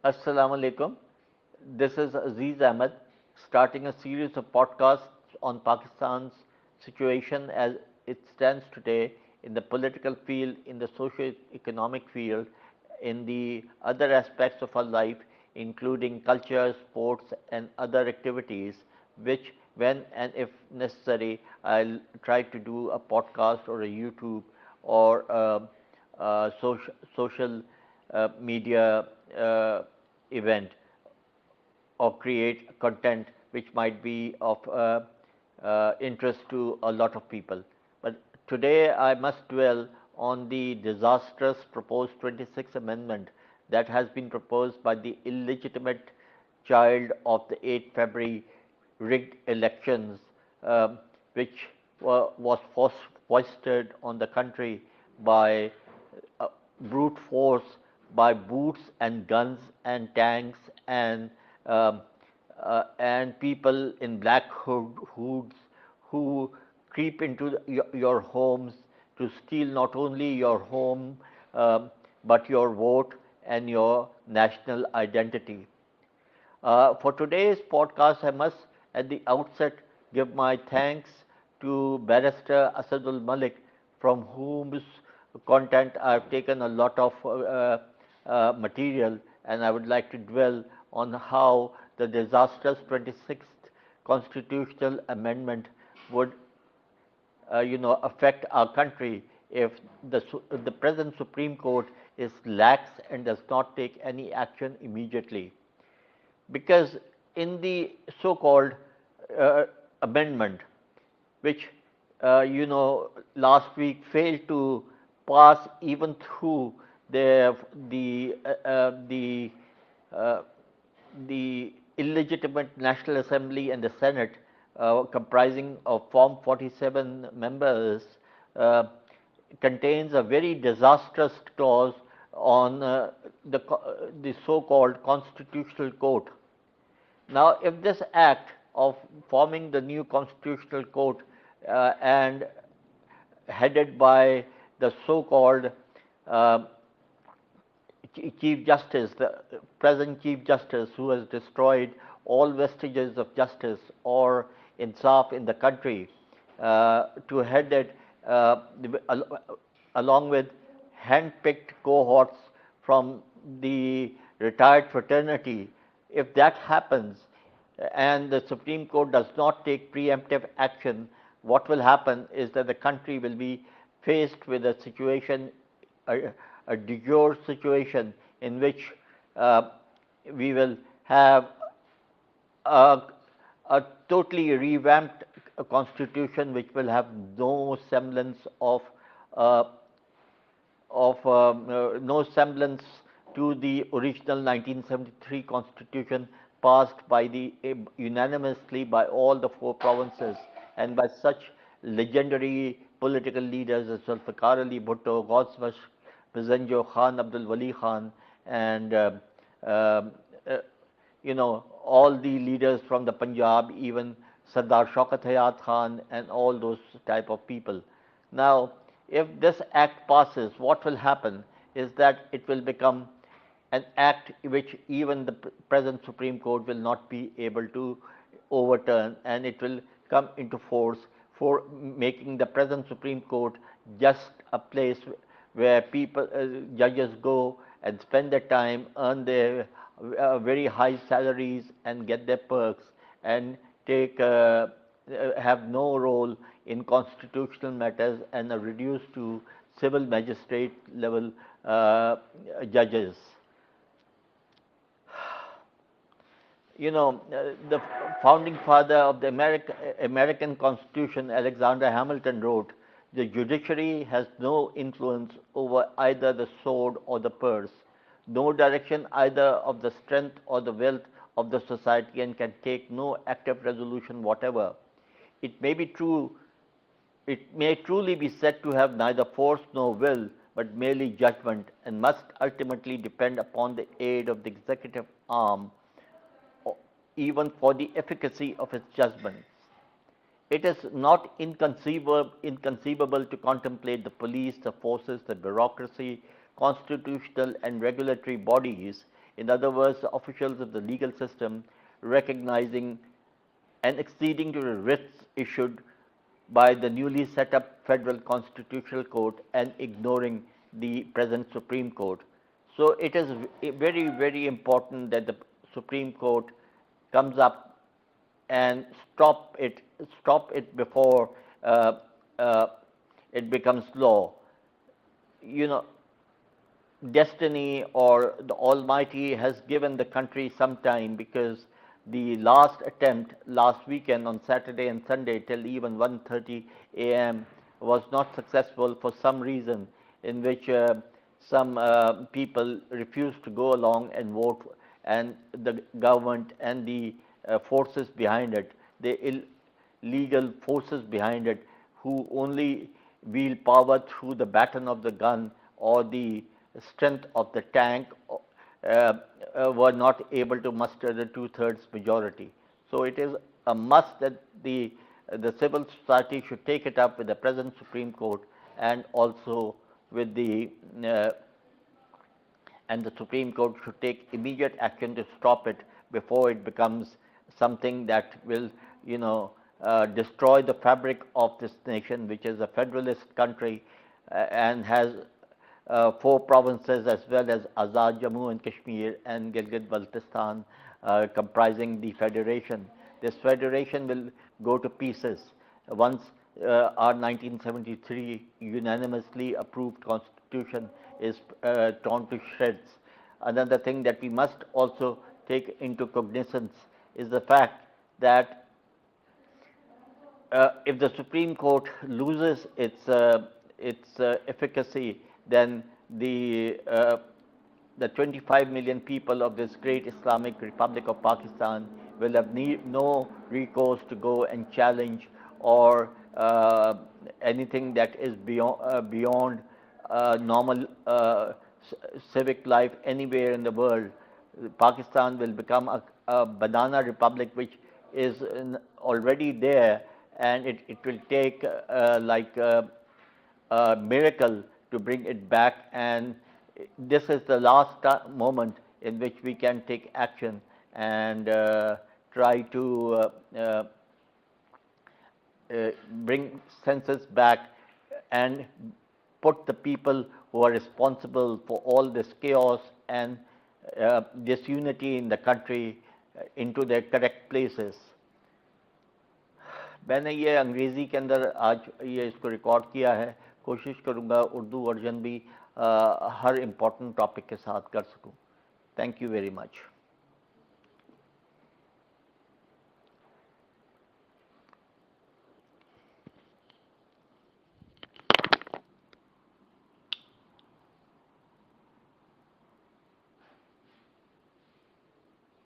Assalamu alaikum. This is Aziz Ahmed starting a series of podcasts on Pakistan's situation as it stands today in the political field, in the socio-economic field, in the other aspects of our life, including culture, sports, and other activities, which, when and if necessary, I'll try to do a podcast or a YouTube or a social media event or create content which might be of interest to a lot of people. But today I must dwell on the disastrous proposed 26th Amendment that has been proposed by the illegitimate child of the 8th February rigged elections, which was foisted on the country by brute force, by boots and guns and tanks um, and people in black hoods who creep into your homes to steal not only your home but your vote and your national identity. For today's podcast, I must at the outset give my thanks to Barrister Asadul Malik, from whose content I've taken a lot of material, and I would like to dwell on how the disastrous 26th constitutional amendment would affect our country if the present Supreme Court is lax and does not take any action immediately. Because in the so-called uh, amendment, which last week failed to pass even through the uh, the illegitimate National Assembly and the Senate, comprising of Form 47 members, uh, contains a very disastrous clause on the so-called Constitutional Court. Now, if this act of forming the new Constitutional Court and headed by the so-called uh, Chief Justice, the present Chief Justice, who has destroyed all vestiges of justice or insaf in the country, to head it along with hand-picked cohorts from the retired fraternity. If that happens and the Supreme Court does not take preemptive action, what will happen is that the country will be faced with a situation, a, a de jure situation in which uh, we will have a, a totally revamped constitution which will have no semblance uh, of no semblance to the original 1973 constitution passed by unanimously by all the four provinces and by such legendary political leaders as Zulfikar Ali Bhutto, Ghauswash Bizenjo Khan, Abdul Wali Khan, and um, uh, all the leaders from the Punjab, even Sardar Shaukat Hayat Khan, and all those type of people. Now, if this act passes, what will happen is that it will become an act which even the present Supreme Court will not be able to overturn, and it will come into force for making the present Supreme Court just a place where people, judges go and spend their time, earn their very high salaries, and get their perks, and take have no role in constitutional matters and are reduced to civil magistrate level judges. The founding father of the American Constitution, Alexander Hamilton, wrote, "The judiciary has no influence over either the sword or the purse, no direction either of the strength or the wealth of the society, and can take no active resolution whatever. It may be true it may truly be said to have neither force nor will, but merely judgment, and must ultimately depend upon the aid of the executive arm, even for the efficacy of its judgments. It is not inconceivable to contemplate the police, the forces, the bureaucracy, constitutional and regulatory bodies In other words, the officials of the legal system recognizing and acceding to the writs issued by the newly set up Federal Constitutional Court and ignoring the present Supreme Court. So it is very, very important that the Supreme Court comes up and stop it before uh, uh, it becomes law. You know, destiny or the Almighty has given the country some time, because the last attempt last weekend on Saturday and Sunday till even 1:30 a.m. was not successful for some reason, in which some people refused to go along and vote, and the government and the forces behind it, the illegal forces behind it, who only wield power through the baton of the gun or the strength of the tank, were not able to muster the two-thirds majority. So it is a must that the civil society should take it up with the present Supreme Court, and also with uh, the Supreme Court should take immediate action to stop it before it becomes something that will, destroy the fabric of this nation, which is a federalist country and has four provinces as well as Azad Jammu and Kashmir and Gilgit-Baltistan comprising the federation. This federation will go to pieces once our 1973 unanimously approved constitution is torn to shreds. Another thing that we must also take into cognizance is the fact that if the Supreme Court loses its efficacy, then the 25 million people of this great Islamic Republic of Pakistan will have no recourse to go and challenge or anything that is beyond normal civic life anywhere in the world. Pakistan will become a banana republic, which is already there, and it will take a miracle to bring it back. And this is the last moment in which we can take action and try to bring senses back and put the people who are responsible for all this chaos and disunity in the country into their correct places. मैंने ये अंग्रेज़ी के अंदर आज ये इसको record किया है, कोशिश करूँगा उर्दू वर्जन भी हर इम्पोर्टेंट टॉपिक के साथ कर सकूँ. Thank you very much.